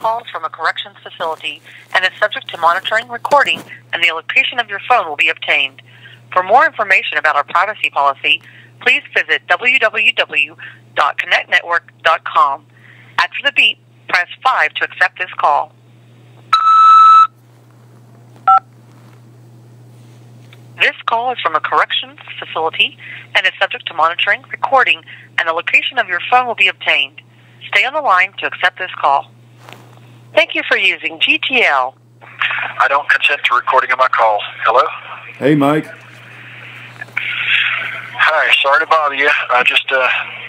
call is from a corrections facility and is subject to monitoring, recording, and the location of your phone will be obtained. For more information about our privacy policy, please visit www.connectnetwork.com. After the beep, press 5 to accept this call. This call is from a corrections facility and is subject to monitoring, recording, and the location of your phone will be obtained. Stay on the line to accept this call. Thank you for using GTL. I don't consent to recording of my call. Hello? Hey, Mike. Hi, sorry to bother you. Just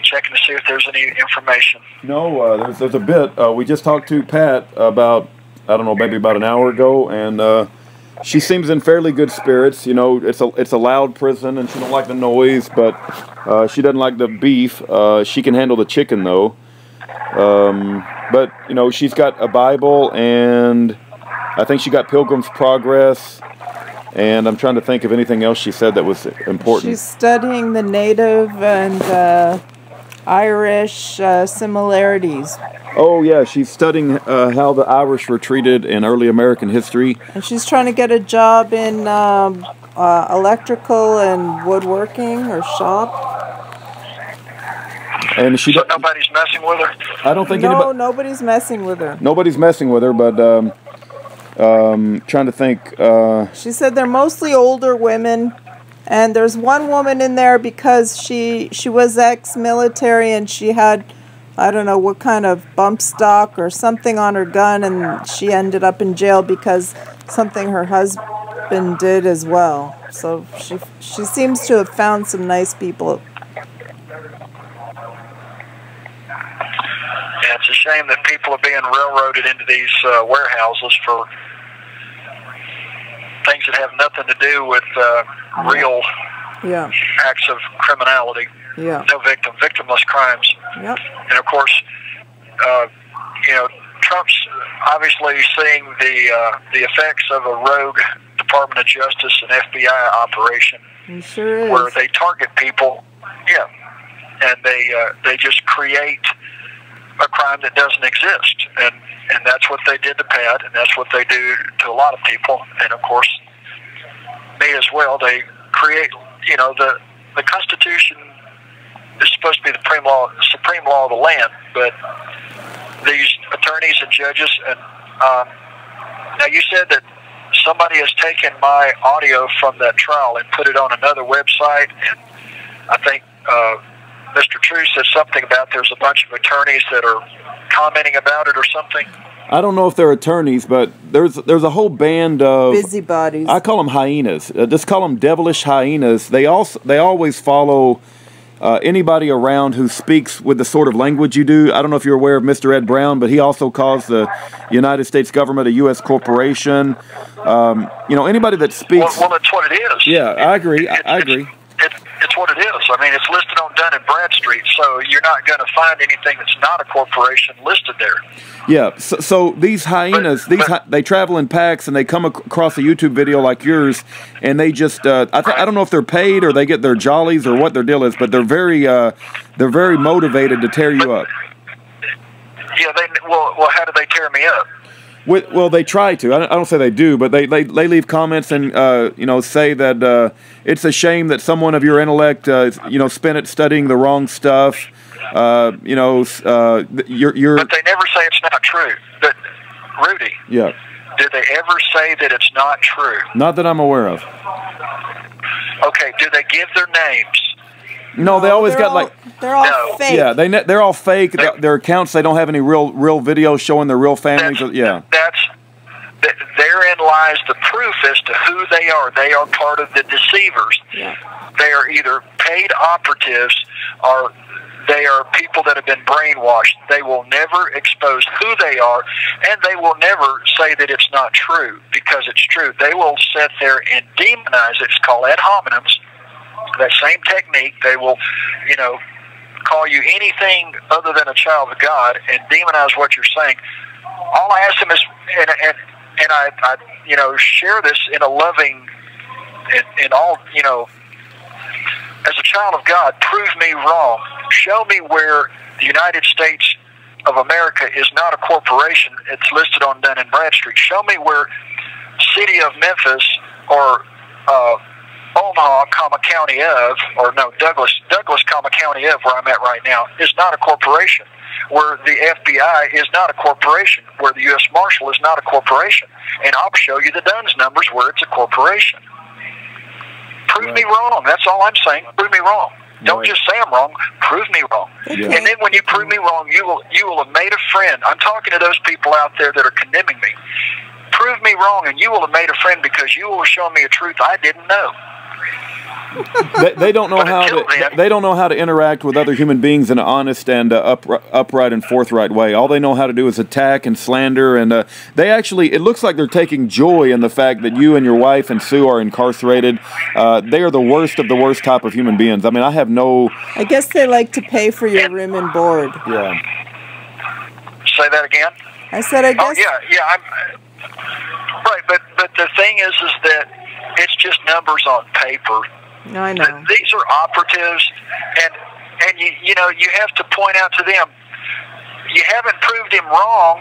checking to see if there's any information. No, there's a bit. We just talked to Pat about, I don't know, maybe about an hour ago, and she seems in fairly good spirits. You know, it's a loud prison, and she don't like the noise, but she doesn't like the beef. She can handle the chicken, though. But, you know, she's got a Bible, and I think she got Pilgrim's Progress, and I'm trying to think of anything else she said that was important. She's studying the Native and Irish similarities. Oh, yeah, she's studying how the Irish were treated in early American history. And she's trying to get a job in electrical and woodworking or shop. And she so nobody's messing with her? I don't think nobody's messing with her. Nobody's messing with her, but trying to think. She said they're mostly older women, and there's one woman in there because she was ex-military and she had, I don't know what kind of bump stock or something on her gun, and she ended up in jail because something her husband did as well. So she seems to have found some nice people. Yeah, it's a shame that people are being railroaded into these warehouses for things that have nothing to do with real acts of criminality. Yeah. No victimless crimes. Yep. And of course, you know, Trump's obviously seeing the effects of a rogue Department of Justice and FBI operation. He sure is. Where they target people, and they just create a crime that doesn't exist, and that's what they did to Pat, and that's what they do to a lot of people, and of course me as well. They create, you know, the Constitution is supposed to be the supreme law of the land, but these attorneys and judges, and now you said that somebody has taken my audio from that trial and put it on another website, and I think Mr. True said something about there's a bunch of attorneys that are commenting about it or something. I don't know if they're attorneys, but there's a whole band of busybodies. I call them hyenas. Just call them devilish hyenas. They always follow anybody around who speaks with the sort of language you do. I don't know if you're aware of Mr. Ed Brown, but he also calls the United States government a U.S. corporation. You know, anybody that speaks. Well, that's what it is. Yeah, I agree. I agree. It's what it is. I mean, it's listed on Dun & Bradstreet, so you're not going to find anything that's not a corporation listed there. Yeah, so these hyenas, they travel in packs, and they come across a YouTube video like yours, and they just, I don't know if they're paid or they get their jollies or what their deal is, but they're very motivated to tear you up. Yeah, well, how do they tear me up? Well, they try to. I don't say they do, but they leave comments and you know, say that it's a shame that someone of your intellect you know, spent it studying the wrong stuff. You know, you're. But they never say it's not true. But Rudy. Yeah. Did they ever say that it's not true? Not that I'm aware of. Okay. Do they give their names? No, they always got like. They're all fake. Yeah, they're all fake. Their accounts, they don't have any real videos showing their real families. Therein lies the proof as to who they are. They are part of the deceivers. Yeah. They are either paid operatives or they are people that have been brainwashed. They will never expose who they are, and they will never say that it's not true because it's true. They will sit there and demonize it. It's called ad hominems. That same technique. They will, you know, call you anything other than a child of God and demonize what you're saying. All I ask them is, and I you know, share this in a loving, in all, you know, as a child of God, prove me wrong. Show me where the United States of America is not a corporation. It's listed on Dun and Bradstreet. Show me where City of Memphis or Omaha, County of, or no, Douglas, County of, where I'm at right now, is not a corporation. Where the FBI is not a corporation. Where the U.S. Marshal is not a corporation. And I'll show you the DUNS numbers where it's a corporation. Prove me wrong. That's all I'm saying. Prove me wrong. Don't just say I'm wrong. Prove me wrong. Yeah. And then when you prove me wrong, you will have made a friend. I'm talking to those people out there that are condemning me. Prove me wrong, and you will have made a friend because you will have shown me a truth I didn't know. They don't know how to interact with other human beings in an honest and upright and forthright way. All they know how to do is attack and slander, and they actually, it looks like they're taking joy in the fact that you and your wife and Sue are incarcerated. They are the worst of the worst type of human beings. I mean, I have no... I guess they like to pay for your room and board. Yeah. Say that again? I said, I guess... Oh, yeah, right, but the thing is that it's just numbers on paper. No, I know. These are operatives, and you know, you have to point out to them, you haven't proved him wrong,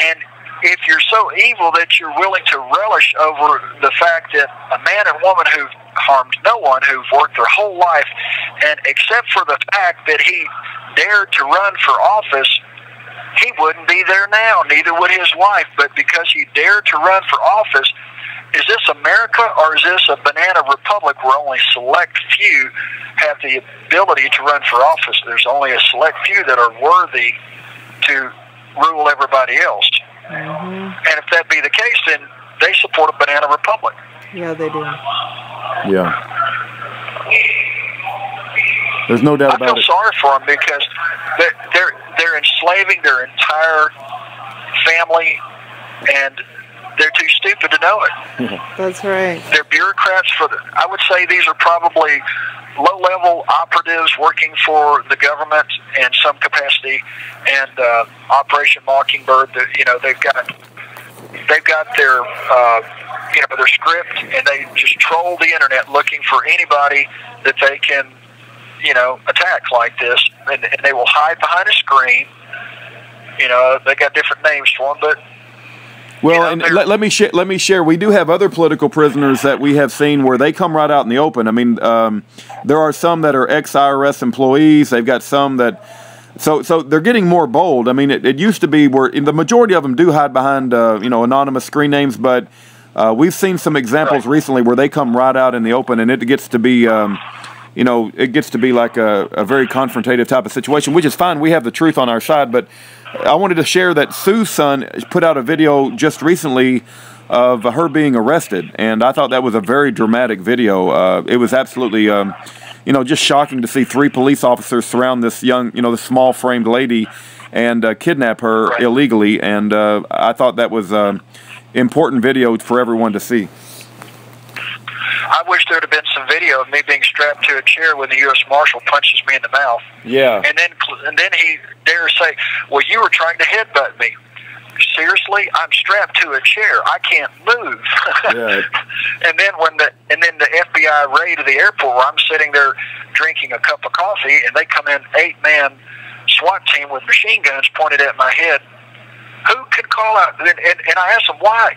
and if you're so evil that you're willing to relish over the fact that a man and woman who've harmed no one, who've worked their whole life, and except for the fact that he dared to run for office, he wouldn't be there now, neither would his wife, but because he dared to run for office, is this America or is this a banana republic where only select few have the ability to run for office? There's only a select few that are worthy to rule everybody else. Mm-hmm. And if that be the case, then they support a banana republic. Yeah, they do. Yeah. There's no doubt about it. I feel sorry for them because they're enslaving their entire family, and they're too stupid to know it. That's right. They're bureaucrats I would say these are probably low-level operatives working for the government in some capacity, and Operation Mockingbird. You know, they've got their their script, and they just troll the internet looking for anybody that they can attack like this, and they will hide behind a screen. You know, they got different names for them, but. Well, and let me share. We do have other political prisoners that we have seen where they come right out in the open. I mean, there are some that are ex-IRS employees. They've got some that, so they're getting more bold. I mean, it used to be where the majority of them do hide behind anonymous screen names, but we've seen some examples recently where they come right out in the open, and it gets to be. It gets to be like a very confrontative type of situation, which is fine. We have the truth on our side, but I wanted to share that Sue's son put out a video just recently of her being arrested, and I thought that was a very dramatic video. It was absolutely, just shocking to see 3 police officers surround this young, this small-framed lady and kidnap her illegally, and I thought that was an important video for everyone to see. I wish there would have been some video of me being strapped to a chair when the U.S. Marshal punches me in the mouth. Yeah. And then he dares say, "Well, you were trying to headbutt me." Seriously, I'm strapped to a chair. I can't move. Yeah. And then the FBI raid of the airport where I'm sitting there drinking a cup of coffee, and they come in 8-man SWAT team with machine guns pointed at my head. Who could call out? And I asked them why.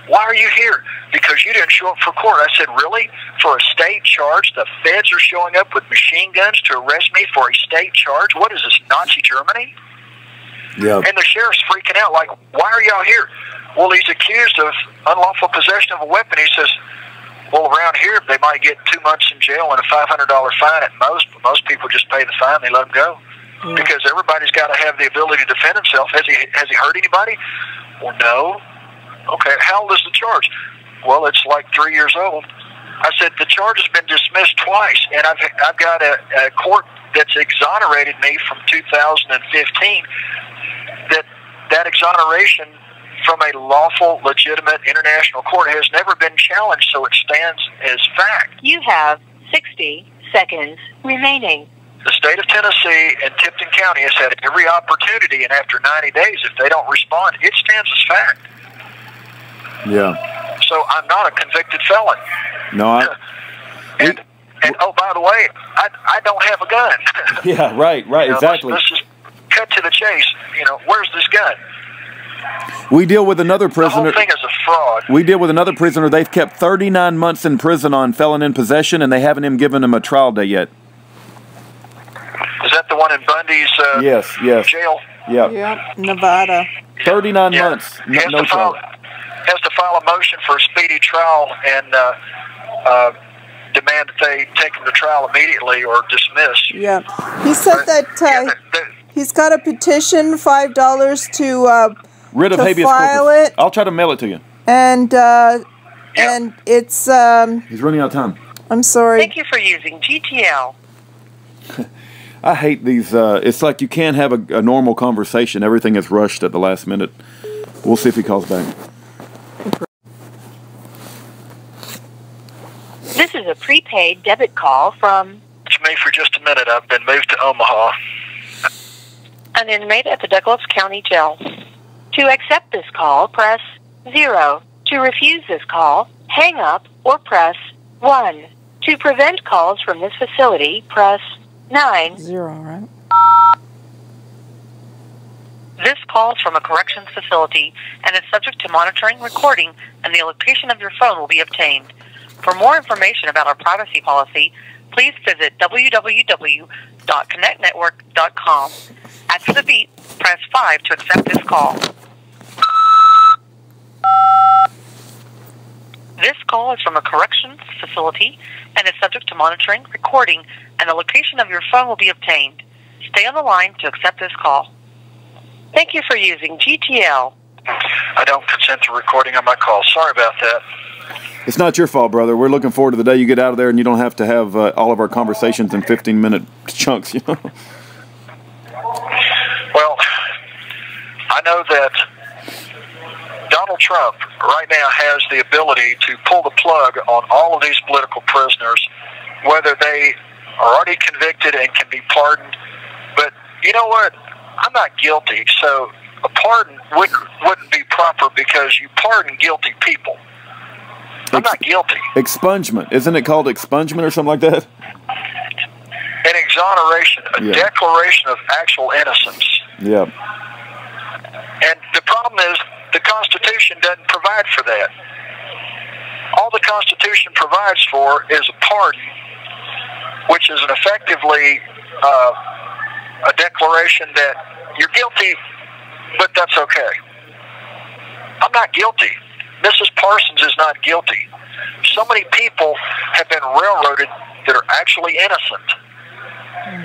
Why are you here? Because you didn't show up for court. I said, really? For a state charge? The feds are showing up with machine guns to arrest me for a state charge? What is this, Nazi Germany? Yeah. And the sheriff's freaking out like, why are y'all here? Well, he's accused of unlawful possession of a weapon. He says, well, around here, they might get 2 months in jail and a $500 fine at most. But most people just pay the fine. They let him go. Yeah. Because everybody's got to have the ability to defend himself. Has he hurt anybody? Well, no. Okay, how old is the charge? Well, it's like 3 years old. I said, the charge has been dismissed twice, and I've got a court that's exonerated me from 2015. That exoneration from a lawful, legitimate international court has never been challenged, so it stands as fact. You have 60 seconds remaining. The state of Tennessee and Tipton County has had every opportunity, and after 90 days, if they don't respond, it stands as fact. Yeah. So I'm not a convicted felon. No, and oh, by the way, I don't have a gun. Yeah, right, exactly. cut to the chase, where's this gun? We deal with another prisoner. The whole thing is a fraud. We deal with another prisoner. They've kept 39 months in prison on felon in possession, and they haven't even given him a trial day yet. Is that the one in Bundy's yes. jail? Yep, Nevada. 39 months. No trial. Has to file a motion for a speedy trial and demand that they take him to trial immediately or dismiss. Yeah. He said that he's got a petition, $5 to Writ of to habeas file corpus. it. I'll try to mail it to you. And it's He's running out of time. I'm sorry. Thank you for using GTL. I hate these. It's like you can't have a normal conversation. Everything is rushed at the last minute. We'll see if he calls back. This is a prepaid debit call from... It's me for just a minute. I've been moved to Omaha. An inmate at the Douglas County Jail. To accept this call, press 0. To refuse this call, hang up or press 1. To prevent calls from this facility, press 9. 0, right? This call is from a corrections facility and is subject to monitoring, recording, and the location of your phone will be obtained. For more information about our privacy policy, please visit www.connectnetwork.com. After the beep, press 5 to accept this call. This call is from a corrections facility and is subject to monitoring, recording, and the location of your phone will be obtained. Stay on the line to accept this call. Thank you for using GTL. I don't consent to recording on my call. Sorry about that. It's not your fault, brother. We're looking forward to the day you get out of there and you don't have to have all of our conversations in 15-minute chunks, Well, I know that Donald Trump right now has the ability to pull the plug on all of these political prisoners, whether they are already convicted and can be pardoned. But you know what? I'm not guilty, so a pardon wouldn't be proper because you pardon guilty people. I'm not guilty. Expungement. Isn't it called expungement or something like that? An exoneration, a declaration of actual innocence. Yeah. And the problem is the Constitution doesn't provide for that. All the Constitution provides for is a pardon, which is effectively a declaration that you're guilty, but that's okay. I'm not guilty. Mrs. Parsons is not guilty. So many people have been railroaded that are actually innocent.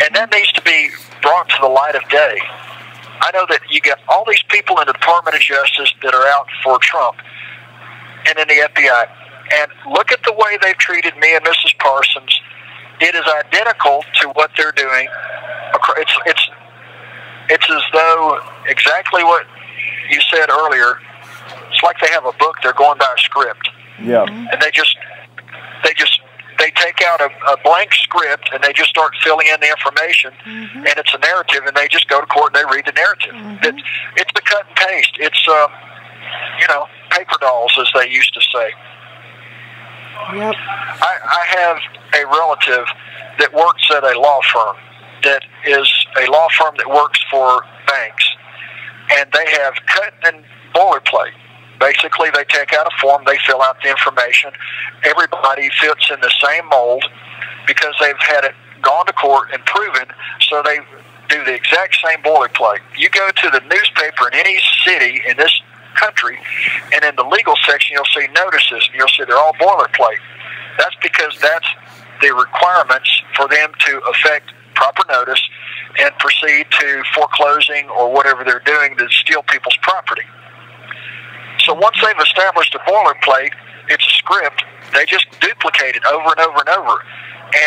And that needs to be brought to the light of day. I know that you get all these people in the Department of Justice that are out for Trump and in the FBI. And look at the way they've treated me and Mrs. Parsons. It is identical to what they're doing. It's as though exactly what you said earlier. It's like they have a book. They're going by a script. Yeah. And they take out a blank script and they just start filling in the information, and it's a narrative, and they just go to court and they read the narrative. It's the cut and paste. It's paper dolls, as they used to say. Yep. I have a relative that works at a law firm that is a law firm that works for banks, and they have cut and boilerplate. Basically, they take out a form, they fill out the information. Everybody fits in the same mold because they've had it gone to court and proven, so they do the exact same boilerplate. You go to the newspaper in any city in this country, and in the legal section, you'll see notices, and you'll see they're all boilerplate. That's because that's the requirements for them to effect proper notice and proceed to foreclosing or whatever they're doing to steal people's property. So once they've established a boilerplate, it's a script, they just duplicate it over and over and over.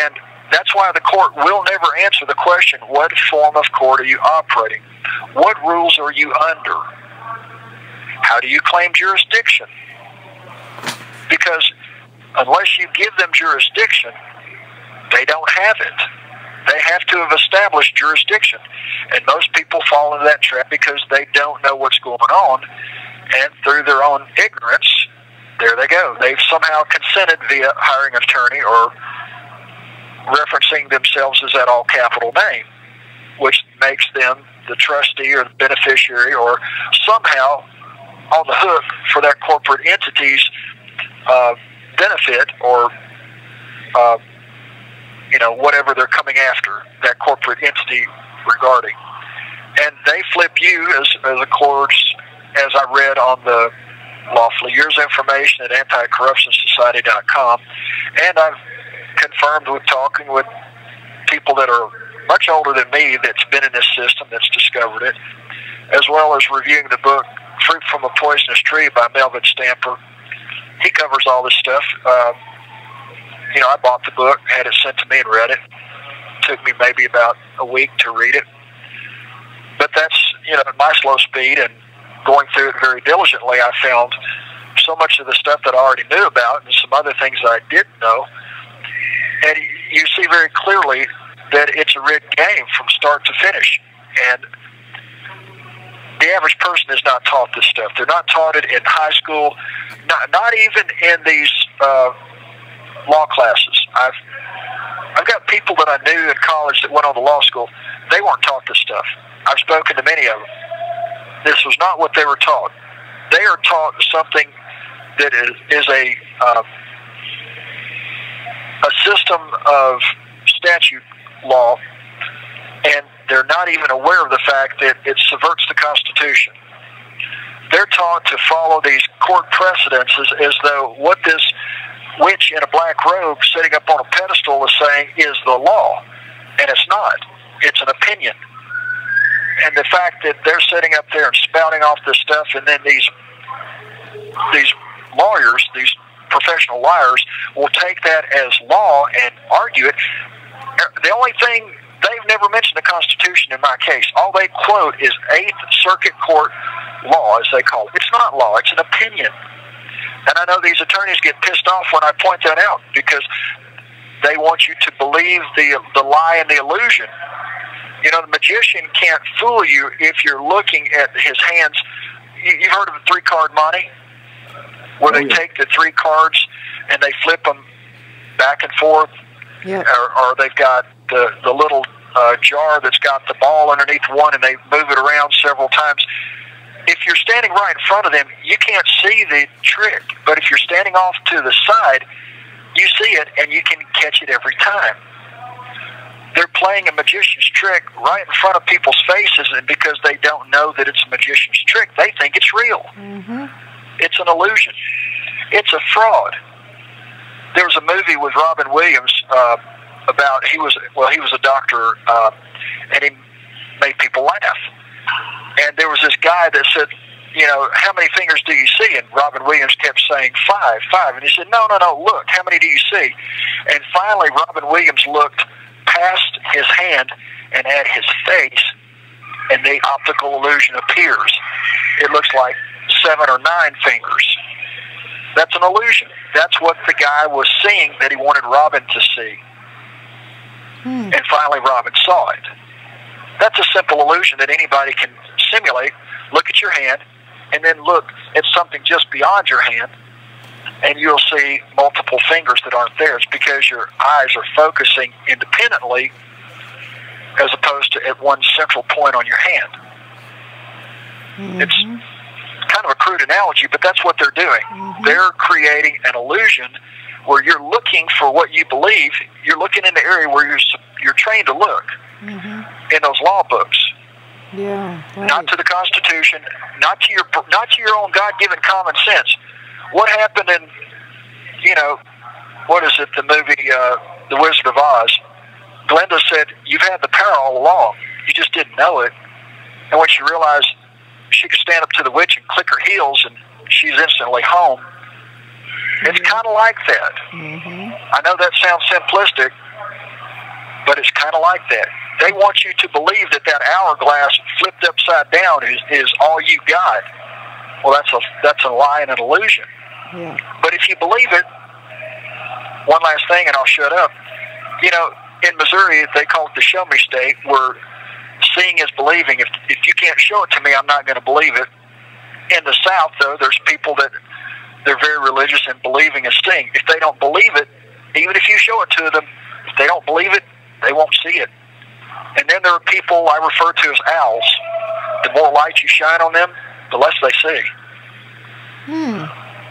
And that's why the court will never answer the question, what form of court are you operating? What rules are you under? How do you claim jurisdiction? Because unless you give them jurisdiction, they don't have it. They have to have established jurisdiction. And most people fall into that trap because they don't know what's going on. And through their own ignorance, there they go. They've somehow consented via hiring an attorney or referencing themselves as that all-capital name, which makes them the trustee or the beneficiary or somehow on the hook for that corporate entity's benefit or whatever they're coming after that corporate entity regarding. And they flip you, as of course, as I read on the Lawfully Yours information at anticorruptionsociety.com, and I've confirmed with talking with people that are much older than me that's been in this system, that's discovered it, as well as reviewing the book Fruit from a Poisonous Tree by Melvin Stamper. He covers all this stuff. I bought the book, had it sent to me, and read it. Took me maybe about a week to read it. But that's, at my slow speed and going through it very diligently, I found so much of the stuff that I already knew about and some other things that I didn't know. And you see very clearly that it's a rigged game from start to finish. And the average person is not taught this stuff. They're not taught it in high school, not even in these law classes. I've got people that I knew in college that went on to law school. They weren't taught this stuff. I've spoken to many of them. This was not what they were taught. They are taught something that is a system of statute law, and they're not even aware of the fact that it subverts the Constitution. They're taught to follow these court precedents as though what this witch in a black robe sitting up on a pedestal is saying is the law, and it's not. It's an opinion. And the fact that they're sitting up there and spouting off this stuff, and then these lawyers, these professional liars, will take that as law and argue it. The only thing, they've never mentioned the Constitution in my case. All they quote is 8th Circuit Court law, as they call it. It's not law, it's an opinion. And I know these attorneys get pissed off when I point that out because they want you to believe the lie and the illusion. The magician can't fool you if you're looking at his hands. You've heard of the 3-card money? Where they take the 3 cards and they flip them back and forth? Yeah. Or they've got the little jar that's got the ball underneath one and they move it around several times. If you're standing right in front of them, you can't see the trick. But if you're standing off to the side, you see it and you can catch it every time. They're playing a magician's trick right in front of people's faces, and because they don't know that it's a magician's trick, they think it's real. Mm-hmm. It's an illusion. It's a fraud. There was a movie with Robin Williams about he was a doctor, and he made people laugh. And there was this guy that said, how many fingers do you see? And Robin Williams kept saying 5. And he said, no, look, how many do you see? And finally, Robin Williams looked past his hand and at his face, and the optical illusion appears. It looks like 7 or 9 fingers. That's an illusion. That's what the guy was seeing that he wanted Robin to see. And finally, Robin saw it. That's a simple illusion that anybody can simulate. Look at your hand, and then look at something just beyond your hand, and you'll see multiple fingers that aren't there. It's because your eyes are focusing independently as opposed to at one central point on your hand. Mm-hmm. It's kind of a crude analogy, but that's what they're doing. Mm-hmm. They're creating an illusion where you're looking for what you believe. You're looking in the area where you're trained to look in those law books. Yeah, right. Not to the Constitution, not to your own God-given common sense. What happened in, what is it, the movie The Wizard of Oz? Glinda said, you've had the power all along. You just didn't know it. And when she realized she could stand up to the witch and click her heels and she's instantly home, it's kind of like that. Mm-hmm. I know that sounds simplistic, but it's kind of like that. They want you to believe that hourglass flipped upside down is all you got. Well, that's a lie and an illusion. Yeah. But if you believe it, one last thing, and I'll shut up. In Missouri, they call it the show me state, where seeing is believing. If you can't show it to me, I'm not going to believe it. In the South, though, there's people that they're very religious and believing is seeing. If they don't believe it, even if you show it to them, if they don't believe it, they won't see it. And then there are people I refer to as owls. The more light you shine on them, the less they see.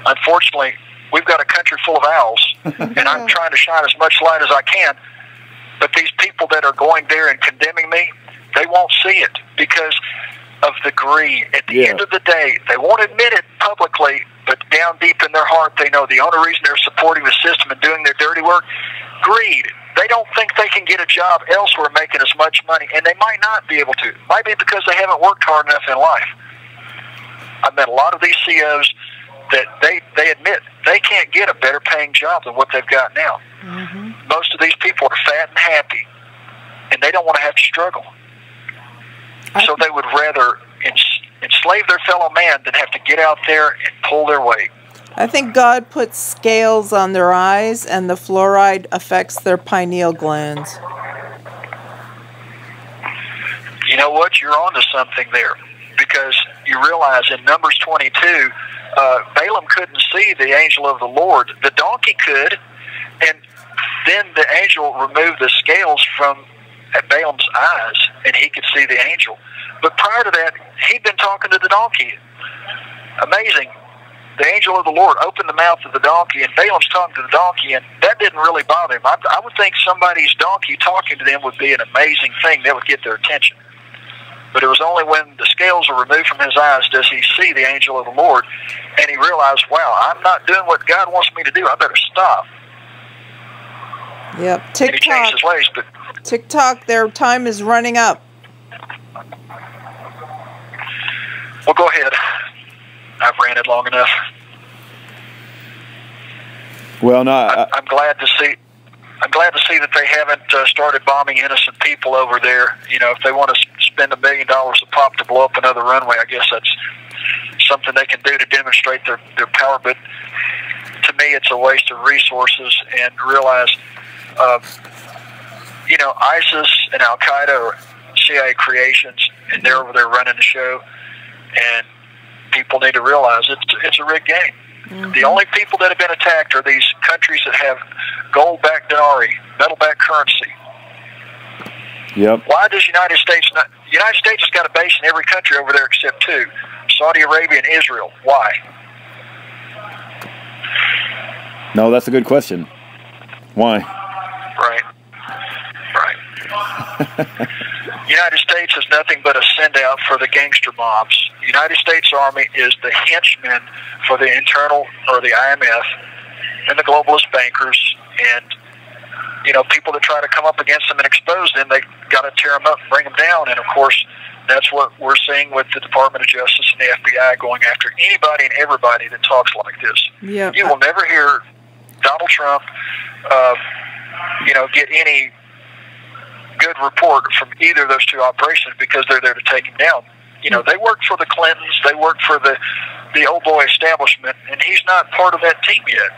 Unfortunately, we've got a country full of owls, and I'm trying to shine as much light as I can. But these people that are going there and condemning me, they won't see it because of the greed. At the end of the day, they won't admit it publicly, but down deep in their heart, they know the only reason they're supporting the system and doing their dirty work, greed. They don't think they can get a job elsewhere making as much money, and they might not be able to. It might be because they haven't worked hard enough in life. I've met a lot of these CEOs that they admit they can't get a better paying job than what they've got now. Most of these people are fat and happy, and they don't want to have to struggle. So they would rather enslave their fellow man than have to get out there and pull their weight. I think God puts scales on their eyes, and the fluoride affects their pineal glands. You know what? You're onto something there, because you realize in Numbers 22, Balaam couldn't see the angel of the Lord. The donkey could, and then the angel removed the scales from Balaam's eyes, and he could see the angel. But prior to that, he'd been talking to the donkey. Amazing. The angel of the Lord opened the mouth of the donkey, and Balaam's talking to the donkey, and that didn't really bother him. I would think somebody's donkey talking to them would be an amazing thing that would get their attention. But it was only when the scales were removed from his eyes does he see the angel of the Lord, and he realized, wow, I'm not doing what God wants me to do. I better stop. Yep. And he changed his ways. But TikTok, their time is running up. Well, go ahead. I've ranted long enough. Well, no, I'm glad to see. I'm glad to see that they haven't started bombing innocent people over there. You know, if they want to spend $1 million a pop to blow up another runway, I guess that's something they can do to demonstrate their power. But to me, it's a waste of resources. And realize, you know, ISIS and Al Qaeda are CIA creations, and they're over there running the show. And people need to realize it's a rigged game. The only people that have been attacked are these countries that have gold-backed denarii, metal-backed currency. Yep. Why does United States not? The United States has got a base in every country over there except two, Saudi Arabia and Israel. Why? No, that's a good question. Why? Right. United States is nothing but a send-out for the gangster mobs. The United States Army is the henchmen for the internal, or the IMF, and the globalist bankers, and, you know, people that try to come up against them and expose them, they got to tear them up and bring them down. And, of course, that's what we're seeing with the Department of Justice and the FBI going after anybody and everybody that talks like this. Yep. You will never hear Donald Trump, you know, get any good report from either of those two operations, because they're there to take him down. You know, they work for the Clintons, they work for the old boy establishment, and he's not part of that team yet.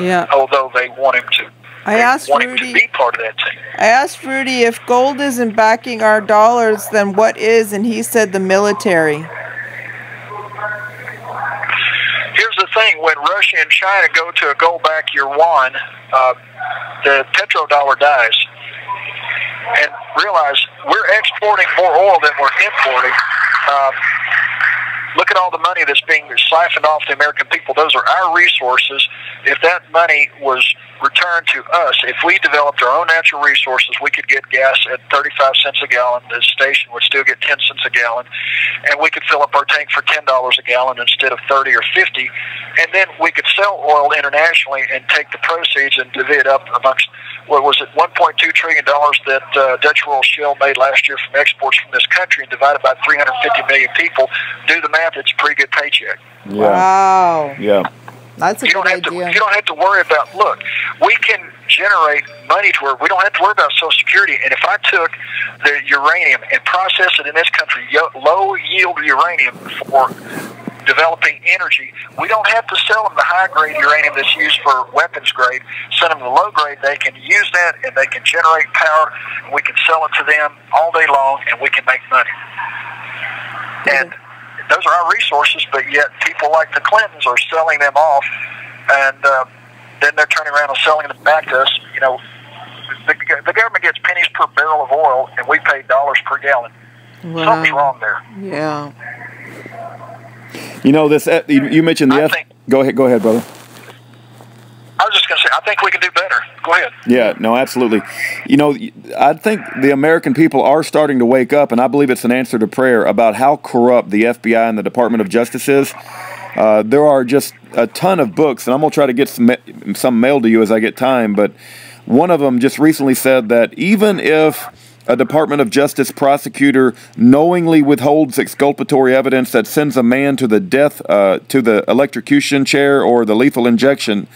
Yeah. Although they want him to. I asked want him Rudy. to be part of that team. I asked Rudy if gold isn't backing our dollars, then what is? And he said the military. Here's the thing: when Russia and China go to a gold-backed yuan, the petrodollar dies. And realize we're exporting more oil than we're importing. Look at all the money that's being siphoned off the American people. Those are our resources. If that money was returned to us, if we developed our own natural resources, we could get gas at 35 cents a gallon. The station would still get 10 cents a gallon. And we could fill up our tank for $10 a gallon instead of 30 or 50. And then we could sell oil internationally and take the proceeds and divvy it up amongst, what was it, $1.2 trillion that Dutch Royal Shell made last year from exports from this country, and divided by 350 million people. Do the math, it's a pretty good paycheck. Yeah. Wow. Yeah. That's a good idea. You don't have to worry about, look, we can generate money to where we don't have to worry about Social Security. And if I took the uranium and processed it in this country, low-yield uranium for developing energy, we don't have to sell them the high-grade uranium that's used for weapons grade. Send them the low-grade. They can use that, and they can generate power, and we can sell it to them all day long, and we can make money. And those are our resources, but yet people like the Clintons are selling them off, and then they're turning around and selling them back to us. You know, The government gets pennies per barrel of oil, and we pay dollars per gallon. Wow. Something's wrong there. Yeah. You know, this. You mentioned the. Go ahead, brother. I was just going to say, I think we can do better. Go ahead. Yeah, no, absolutely. You know, I think the American people are starting to wake up, and I believe it's an answer to prayer about how corrupt the FBI and the Department of Justice is. There are just a ton of books, and I'm going to try to get some mailed to you as I get time, but one of them just recently said that even if a Department of Justice prosecutor knowingly withholds exculpatory evidence that sends a man to the death, to the electrocution chair or the lethal injection,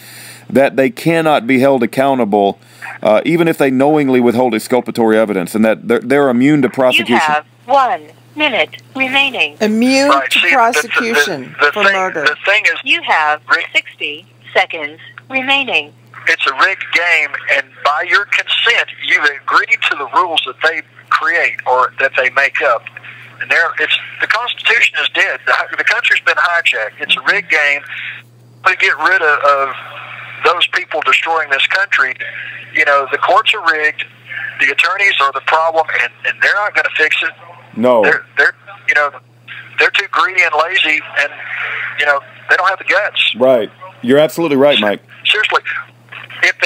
that they cannot be held accountable, even if they knowingly withhold exculpatory evidence, and that they're immune to prosecution. You have 1 minute remaining. Immune to prosecution for murder. The thing is, You have 60 seconds remaining. it's a rigged game, and by your consent, you've agreed to the rules that they create or that they make up. And the Constitution is dead. The country's been hijacked. It's a rigged game. To get rid of those people destroying this country, you know, the courts are rigged, the attorneys are the problem, and they're not going to fix it. No. They're too greedy and lazy, and, you know, they don't have the guts. Right. You're absolutely right, Mike. Seriously, if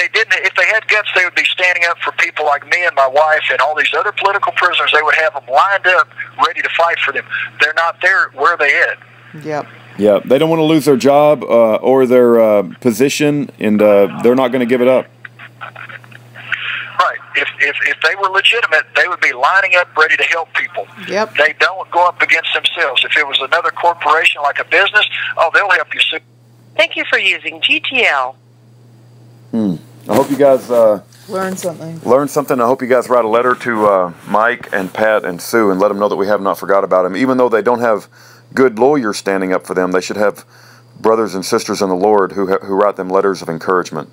they had guts, they would be standing up for people like me and my wife and all these other political prisoners. They would have them lined up, ready to fight for them. They're not there. Where are they at? Yep. Yeah, they don't want to lose their job or their position, and they're not going to give it up. Right. If they were legitimate, they would be lining up ready to help people. Yep. They don't go up against themselves. If it was another corporation like a business, they'll help you soon. Thank you for using GTL. I hope you guys Learn something. learn something. I hope you guys write a letter to Mike and Pat and Sue and let them know that we have not forgot about them. Even though they don't have good lawyers standing up for them, they should have brothers and sisters in the Lord who write them letters of encouragement.